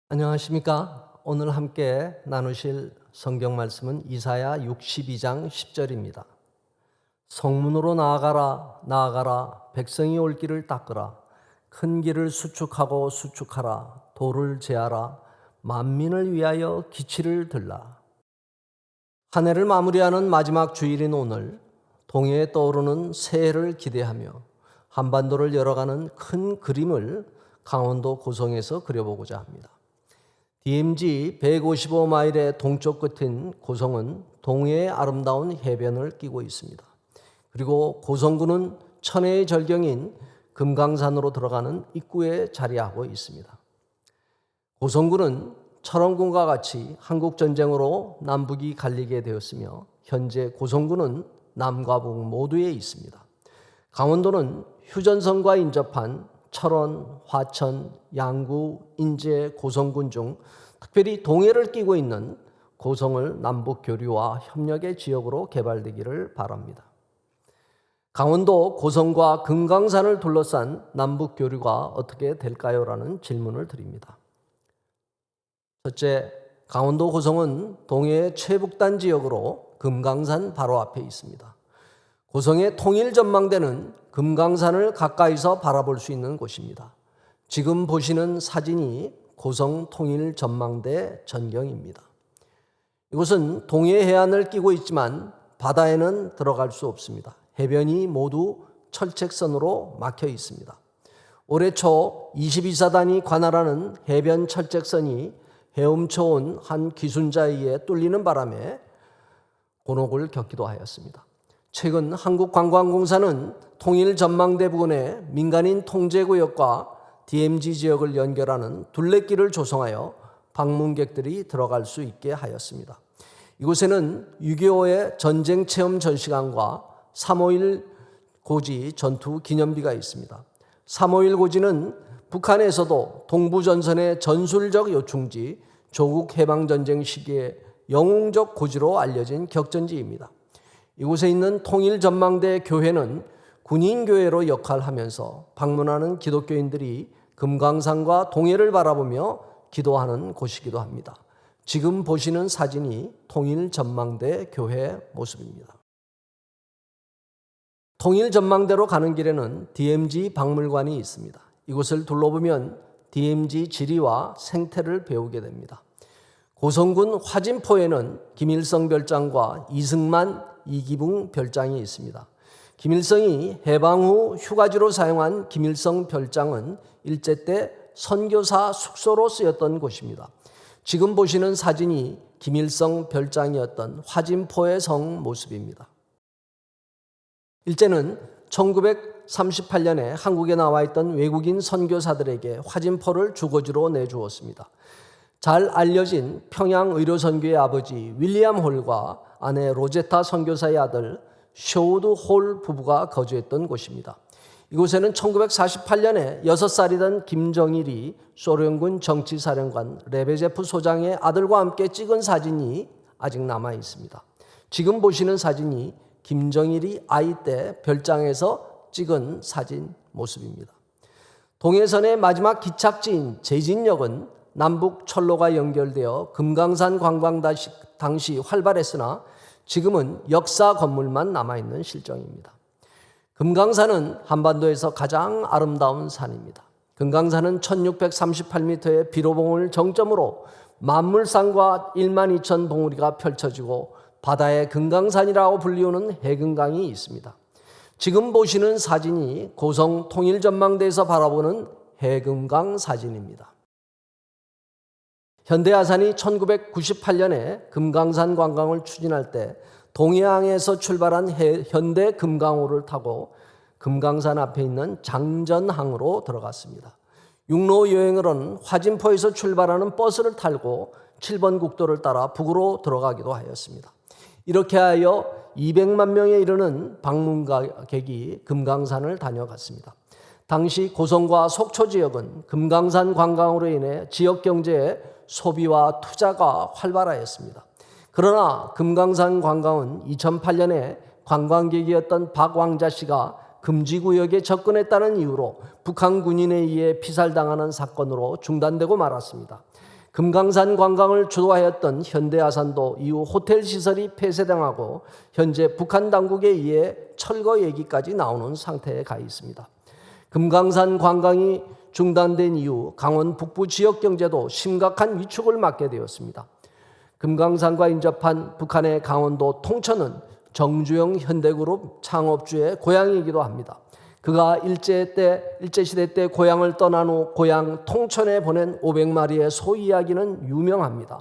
안녕하십니까? 오늘 함께 나누실 성경 말씀은 이사야 62장 10절입니다. 성문으로 나아가라, 나아가라, 백성이 올 길을 닦으라, 큰 길을 수축하고 수축하라, 돌을 제하라, 만민을 위하여 기치를 들라. 한 해를 마무리하는 마지막 주일인 오늘, 동해에 떠오르는 새해를 기대하며 한반도를 열어가는 큰 그림을 강원도 고성에서 그려보고자 합니다. DMZ 155마일의 동쪽 끝인 고성은 동해의 아름다운 해변을 끼고 있습니다. 그리고 고성군은 천혜의 절경인 금강산으로 들어가는 입구에 자리하고 있습니다. 고성군은 철원군과 같이 한국전쟁으로 남북이 갈리게 되었으며 현재 고성군은 남과 북 모두에 있습니다. 강원도는 휴전선과 인접한 철원, 화천, 양구, 인제, 고성군 중 특별히 동해를 끼고 있는 고성을 남북 교류와 협력의 지역으로 개발되기를 바랍니다. 강원도 고성과 금강산을 둘러싼 남북 교류가 어떻게 될까요? 라는 질문을 드립니다. 첫째, 강원도 고성은 동해의 최북단 지역으로 금강산 바로 앞에 있습니다. 고성의 통일 전망대는 금강산을 가까이서 바라볼 수 있는 곳입니다. 지금 보시는 사진이 고성 통일 전망대 전경입니다. 이곳은 동해 해안을 끼고 있지만 바다에는 들어갈 수 없습니다. 해변이 모두 철책선으로 막혀 있습니다. 올해 초 22사단이 관할하는 해변 철책선이 헤엄쳐 온 한 기순자에 의해 뚫리는 바람에 곤혹을 겪기도 하였습니다. 최근 한국관광공사는 통일 전망대 부근의 민간인 통제구역과 DMZ 지역을 연결하는 둘레길을 조성하여 방문객들이 들어갈 수 있게 하였습니다. 이곳에는 6.25의 전쟁 체험 전시관과 3.5.1 고지 전투 기념비가 있습니다. 3.5.1 고지는 북한에서도 동부전선의 전술적 요충지, 조국 해방전쟁 시기에 영웅적 고지로 알려진 격전지입니다. 이곳에 있는 통일전망대 교회는 군인교회로 역할하면서 방문하는 기독교인들이 금강산과 동해를 바라보며 기도하는 곳이기도 합니다. 지금 보시는 사진이 통일전망대 교회 모습입니다. 통일전망대로 가는 길에는 DMZ 박물관이 있습니다. 이곳을 둘러보면 DMZ 지리와 생태를 배우게 됩니다. 고성군 화진포에는 김일성 별장과 이승만, 이기붕 별장이 있습니다. 김일성이 해방 후 휴가지로 사용한 김일성 별장은 일제 때 선교사 숙소로 쓰였던 곳입니다. 지금 보시는 사진이 김일성 별장이었던 화진포의 성 모습입니다. 일제는 1938년에 한국에 나와 있던 외국인 선교사들에게 화진포를 주거지로 내주었습니다. 잘 알려진 평양 의료선교의 아버지 윌리엄 홀과 아내 로제타 선교사의 아들 쇼우드 홀 부부가 거주했던 곳입니다. 이곳에는 1948년에 6살이던 김정일이 소련군 정치사령관 레베제프 소장의 아들과 함께 찍은 사진이 아직 남아 있습니다. 지금 보시는 사진이 김정일이 아이 때 별장에서 찍은 사진 모습입니다. 동해선의 마지막 기착지인 제진역은 남북 철로가 연결되어 금강산 관광 당시 활발했으나 지금은 역사 건물만 남아있는 실정입니다. 금강산은 한반도에서 가장 아름다운 산입니다. 금강산은 1638m의 비로봉을 정점으로 만물산과 12,000 봉우리가 펼쳐지고 바다의 금강산이라고 불리우는 해금강이 있습니다. 지금 보시는 사진이 고성 통일전망대에서 바라보는 해금강 사진입니다. 현대아산이 1998년에 금강산 관광을 추진할 때 동해항에서 출발한 현대 금강호를 타고 금강산 앞에 있는 장전항으로 들어갔습니다. 육로 여행으로는 화진포에서 출발하는 버스를 타고 7번 국도를 따라 북으로 들어가기도 하였습니다. 이렇게 하여 200만 명에 이르는 방문객이 금강산을 다녀갔습니다. 당시 고성과 속초 지역은 금강산 관광으로 인해 지역 경제에 소비와 투자가 활발하였습니다. 그러나 금강산 관광은 2008년에 관광객이었던 박왕자 씨가 금지구역에 접근했다는 이유로 북한 군인에 의해 피살당하는 사건으로 중단되고 말았습니다. 금강산 관광을 주도하였던 현대아산도 이후 호텔 시설이 폐쇄당하고 현재 북한 당국에 의해 철거 얘기까지 나오는 상태에 가 있습니다. 금강산 관광이 중단된 이후 강원 북부 지역 경제도 심각한 위축을 맞게 되었습니다. 금강산과 인접한 북한의 강원도 통천은 정주영 현대그룹 창업주의 고향이기도 합니다. 그가 일제시대 때 고향을 떠난 후 고향 통천에 보낸 500마리의 소 이야기는 유명합니다.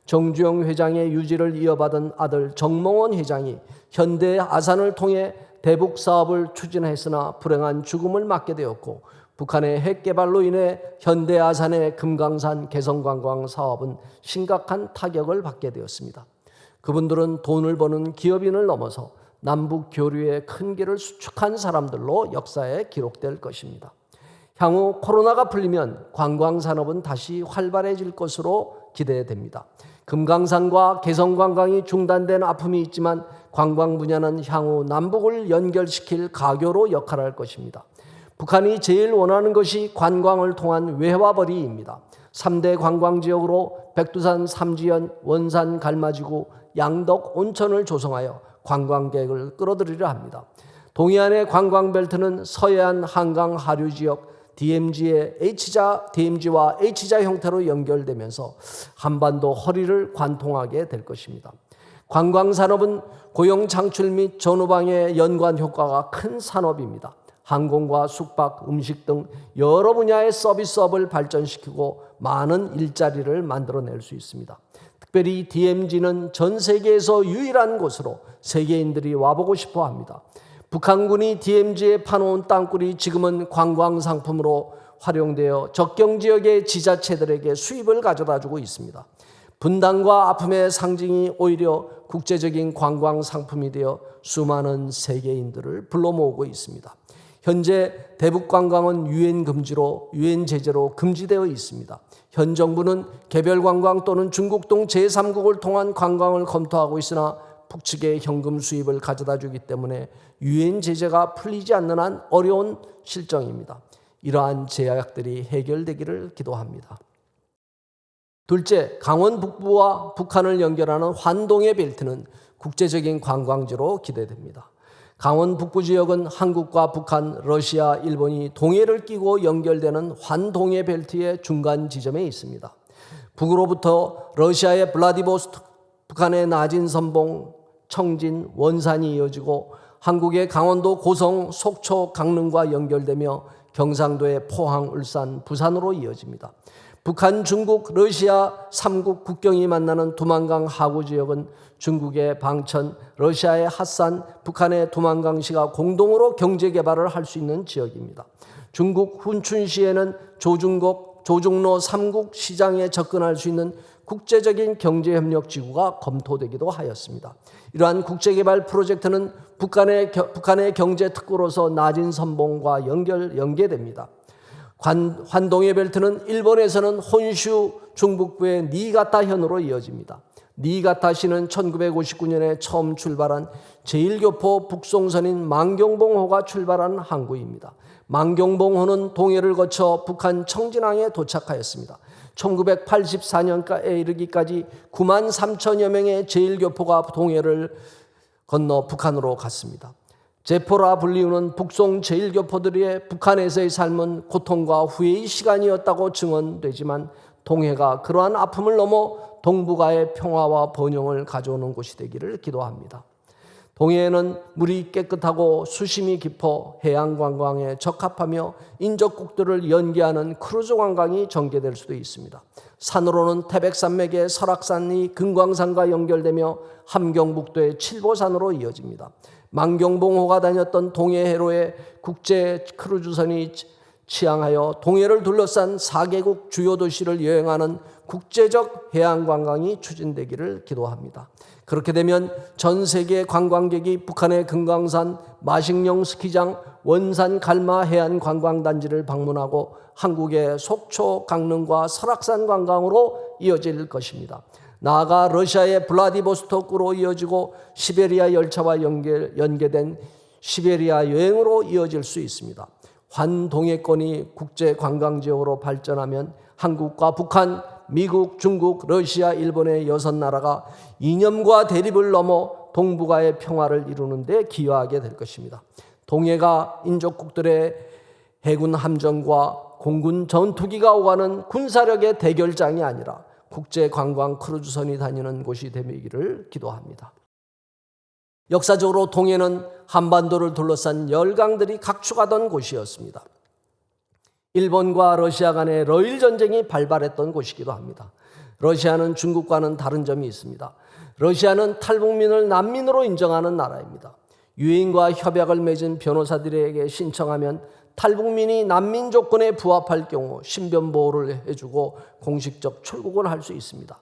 정주영 회장의 유지를 이어받은 아들 정몽원 회장이 현대 아산을 통해 대북 사업을 추진했으나 불행한 죽음을 맞게 되었고 북한의 핵 개발로 인해 현대 아산의 금강산 개성관광 사업은 심각한 타격을 받게 되었습니다. 그분들은 돈을 버는 기업인을 넘어서 남북 교류의 큰 길을 수축한 사람들로 역사에 기록될 것입니다. 향후 코로나가 풀리면 관광산업은 다시 활발해질 것으로 기대됩니다. 금강산과 개성관광이 중단된 아픔이 있지만 관광 분야는 향후 남북을 연결시킬 가교로 역할할 것입니다. 북한이 제일 원하는 것이 관광을 통한 외화벌이입니다. 3대 관광지역으로 백두산, 삼지연, 원산, 갈마지구, 양덕, 온천을 조성하여 관광객을 끌어들이려 합니다. 동해안의 관광벨트는 서해안 한강 하류지역 DMZ와 H자 형태로 연결되면서 한반도 허리를 관통하게 될 것입니다. 관광산업은 고용 창출 및 전후방의 연관 효과가 큰 산업입니다. 항공과 숙박, 음식 등 여러 분야의 서비스업을 발전시키고 많은 일자리를 만들어낼 수 있습니다. 특별히 DMZ는 전 세계에서 유일한 곳으로 세계인들이 와보고 싶어 합니다. 북한군이 DMZ에 파놓은 땅굴이 지금은 관광상품으로 활용되어 적경지역의 지자체들에게 수입을 가져다주고 있습니다. 분단과 아픔의 상징이 오히려 국제적인 관광상품이 되어 수많은 세계인들을 불러 모으고 있습니다. 현재 대북 관광은 유엔 제재로 금지되어 있습니다. 현 정부는 개별 관광 또는 중국 등 제3국을 통한 관광을 검토하고 있으나 북측의 현금 수입을 가져다 주기 때문에 유엔 제재가 풀리지 않는 한 어려운 실정입니다. 이러한 제약들이 해결되기를 기도합니다. 둘째, 강원 북부와 북한을 연결하는 환동의 벨트는 국제적인 관광지로 기대됩니다. 강원 북부 지역은 한국과 북한, 러시아, 일본이 동해를 끼고 연결되는 환동해 벨트의 중간 지점에 있습니다. 북으로부터 러시아의 블라디보스토크, 북한의 나진 선봉, 청진, 원산이 이어지고 한국의 강원도 고성, 속초, 강릉과 연결되며 경상도의 포항, 울산, 부산으로 이어집니다. 북한, 중국, 러시아 3국 국경이 만나는 두만강 하구 지역은 중국의 방천, 러시아의 핫산, 북한의 두만강시가 공동으로 경제개발을 할 수 있는 지역입니다. 중국 훈춘시에는 조중로 3국 시장에 접근할 수 있는 국제적인 경제협력지구가 검토되기도 하였습니다. 이러한 국제개발 프로젝트는 북한의 경제특구로서 나진 선봉과 연계됩니다. 환동해 벨트는 일본에서는 혼슈 중북부의 니가타현으로 이어집니다. 니가타시는 1959년에 처음 출발한 제1교포 북송선인 만경봉호가 출발한 항구입니다. 만경봉호는 동해를 거쳐 북한 청진항에 도착하였습니다. 1984년까지에 이르기까지 9만 3천여 명의 제1교포가 동해를 건너 북한으로 갔습니다. 제포라 불리우는 북송 제1교포들의 북한에서의 삶은 고통과 후회의 시간이었다고 증언되지만 동해가 그러한 아픔을 넘어 동북아의 평화와 번영을 가져오는 곳이 되기를 기도합니다. 동해에는 물이 깨끗하고 수심이 깊어 해양관광에 적합하며 인접국들을 연계하는 크루즈 관광이 전개될 수도 있습니다. 산으로는 태백산맥의 설악산이 금광산과 연결되며 함경북도의 칠보산으로 이어집니다. 만경봉호가 다녔던 동해해로의 국제 크루즈선이 취항하여 동해를 둘러싼 4개국 주요 도시를 여행하는 국제적 해양관광이 추진되기를 기도합니다. 그렇게 되면 전 세계 관광객이 북한의 금강산, 마식령 스키장, 원산 갈마 해안관광단지를 방문하고 한국의 속초, 강릉과 설악산 관광으로 이어질 것입니다. 나아가 러시아의 블라디보스토크로 이어지고 시베리아 열차와 연계된 시베리아 여행으로 이어질 수 있습니다. 환동해권이 국제관광지역으로 발전하면 한국과 북한, 미국, 중국, 러시아, 일본의 6나라가 이념과 대립을 넘어 동북아의 평화를 이루는 데 기여하게 될 것입니다. 동해가 인접국들의 해군 함정과 공군 전투기가 오가는 군사력의 대결장이 아니라 국제 관광 크루즈선이 다니는 곳이 되기를 기도합니다. 역사적으로 동해는 한반도를 둘러싼 열강들이 각축하던 곳이었습니다. 일본과 러시아 간의 러일 전쟁이 발발했던 곳이기도 합니다. 러시아는 중국과는 다른 점이 있습니다. 러시아는 탈북민을 난민으로 인정하는 나라입니다. 유엔과 협약을 맺은 변호사들에게 신청하면 탈북민이 난민 조건에 부합할 경우 신변 보호를 해주고 공식적 출국을 할 수 있습니다.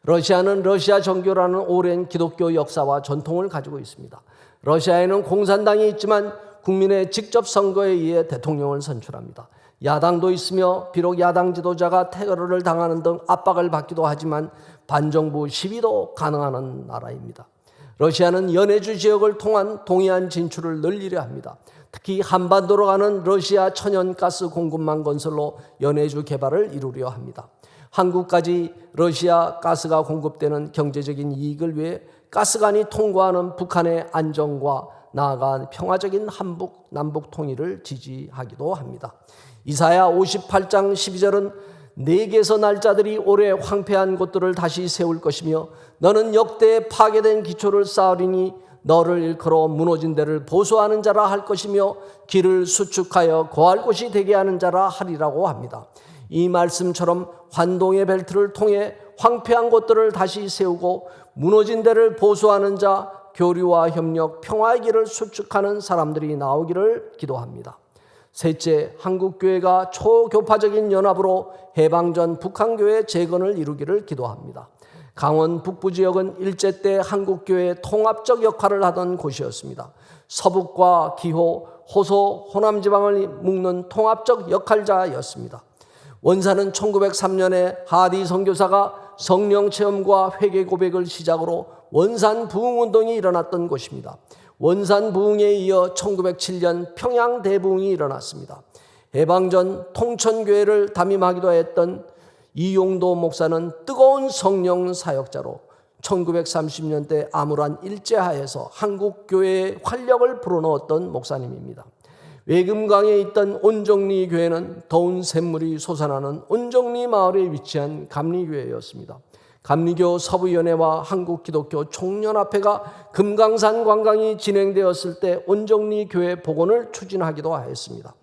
러시아는 러시아 정교라는 오랜 기독교 역사와 전통을 가지고 있습니다. 러시아에는 공산당이 있지만 국민의 직접 선거에 의해 대통령을 선출합니다. 야당도 있으며 비록 야당 지도자가 테러를 당하는 등 압박을 받기도 하지만 반정부 시위도 가능한 나라입니다. 러시아는 연해주 지역을 통한 동해안 진출을 늘리려 합니다. 특히 한반도로 가는 러시아 천연가스 공급망 건설로 연해주 개발을 이루려 합니다. 한국까지 러시아 가스가 공급되는 경제적인 이익을 위해 가스관이 통과하는 북한의 안정과 나아가 평화적인 한북 남북 통일을 지지하기도 합니다. 이사야 58장 12절은 내게서 날짜들이 오래 황폐한 곳들을 다시 세울 것이며 너는 역대 파괴된 기초를 쌓으리니 너를 일컬어 무너진 데를 보수하는 자라 할 것이며 길을 수축하여 거할 곳이 되게 하는 자라 하리라고 합니다. 이 말씀처럼 환동의 벨트를 통해 황폐한 곳들을 다시 세우고 무너진 데를 보수하는 자, 교류와 협력, 평화의 길을 수축하는 사람들이 나오기를 기도합니다. 셋째, 한국교회가 초교파적인 연합으로 해방전 북한교회 재건을 이루기를 기도합니다. 강원 북부 지역은 일제 때 한국교회의 통합적 역할을 하던 곳이었습니다. 서북과 기호, 호소, 호남 지방을 묶는 통합적 역할자였습니다. 원산은 1903년에 하디 선교사가 성령 체험과 회개 고백을 시작으로 원산 부흥운동이 일어났던 곳입니다. 원산 부흥에 이어 1907년 평양 대부흥이 일어났습니다. 해방전 통천교회를 담임하기도 했던 이용도 목사는 뜨거운 성령 사역자로 1930년대 암울한 일제하에서 한국교회의 활력을 불어넣었던 목사님입니다. 외금강에 있던 온정리 교회는 더운 샘물이 솟아나는 온정리 마을에 위치한 감리교회였습니다. 감리교 서부연회와 한국기독교 총연합회가 금강산 관광이 진행되었을 때 온정리 교회 복원을 추진하기도 하였습니다.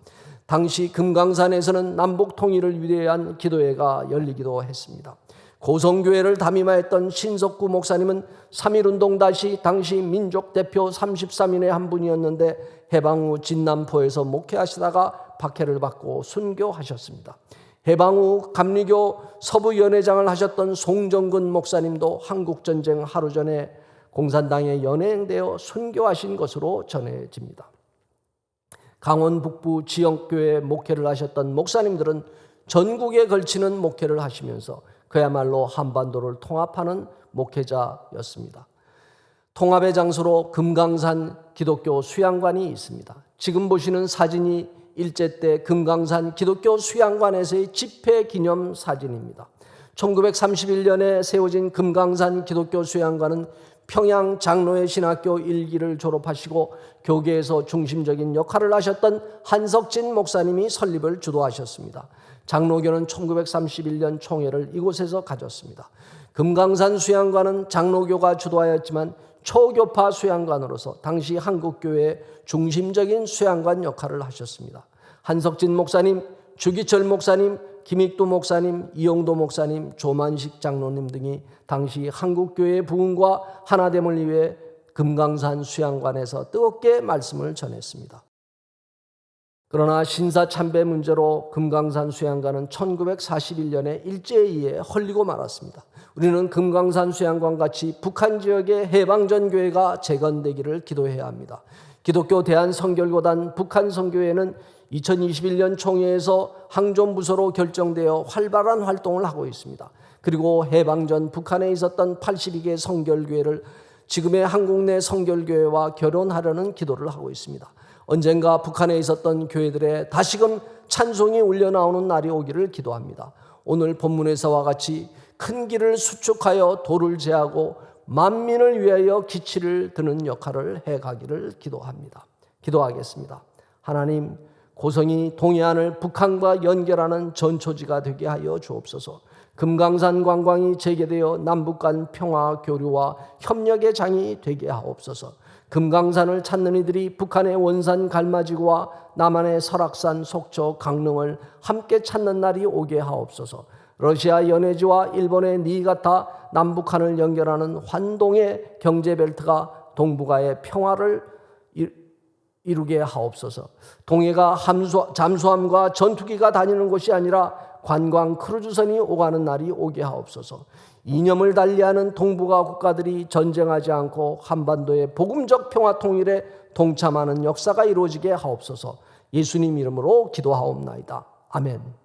당시 금강산에서는 남북 통일을 위한 기도회가 열리기도 했습니다. 고성교회를 담임하였던 신석구 목사님은 3.1운동 당시 민족 대표 33인의 한 분이었는데 해방 후 진남포에서 목회하시다가 박해를 받고 순교하셨습니다. 해방 후 감리교 서부연회장을 하셨던 송정근 목사님도 한국전쟁 하루 전에 공산당에 연행되어 순교하신 것으로 전해집니다. 강원 북부 지역교회 목회를 하셨던 목사님들은 전국에 걸치는 목회를 하시면서 그야말로 한반도를 통합하는 목회자였습니다. 통합의 장소로 금강산 기독교 수양관이 있습니다. 지금 보시는 사진이 일제 때 금강산 기독교 수양관에서의 집회 기념 사진입니다. 1931년에 세워진 금강산 기독교 수양관은 평양 장로회 신학교 1기를 졸업하시고 교계에서 중심적인 역할을 하셨던 한석진 목사님이 설립을 주도하셨습니다. 장로교는 1931년 총회를 이곳에서 가졌습니다. 금강산 수양관은 장로교가 주도하였지만 초교파 수양관으로서 당시 한국교회의 중심적인 수양관 역할을 하셨습니다. 한석진 목사님, 주기철 목사님, 김익두 목사님, 이용도 목사님, 조만식 장로님 등이 당시 한국교회의 부흥과 하나됨을 위해 금강산 수양관에서 뜨겁게 말씀을 전했습니다. 그러나 신사참배 문제로 금강산 수양관은 1941년에 일제에 의해 헐리고 말았습니다. 우리는 금강산 수양관 같이 북한 지역의 해방전 교회가 재건되기를 기도해야 합니다. 기독교 대한선결교단 북한선교회는 2021년 총회에서 항존부서로 결정되어 활발한 활동을 하고 있습니다. 그리고 해방전 북한에 있었던 82개 선결교회를 지금의 한국 내 선결교회와 결혼하려는 기도를 하고 있습니다. 언젠가 북한에 있었던 교회들의 다시금 찬송이 울려 나오는 날이 오기를 기도합니다. 오늘 본문에서와 같이 큰 길을 수축하여 돌을 제하고 만민을 위하여 기치를 드는 역할을 해가기를 기도하겠습니다. 하나님, 고성이 동해안을 북한과 연결하는 전초지가 되게 하여 주옵소서. 금강산 관광이 재개되어 남북 간 평화 교류와 협력의 장이 되게 하옵소서. 금강산을 찾는 이들이 북한의 원산 갈마지구와 남한의 설악산, 속초, 강릉을 함께 찾는 날이 오게 하옵소서. 러시아 연해지와 일본의 니가타, 남북한을 연결하는 환동의 경제벨트가 동북아의 평화를 이루게 하옵소서. 동해가 잠수함과 전투기가 다니는 곳이 아니라 관광 크루즈선이 오가는 날이 오게 하옵소서. 이념을 달리하는 동북아 국가들이 전쟁하지 않고 한반도의 복음적 평화 통일에 동참하는 역사가 이루어지게 하옵소서. 예수님 이름으로 기도하옵나이다. 아멘.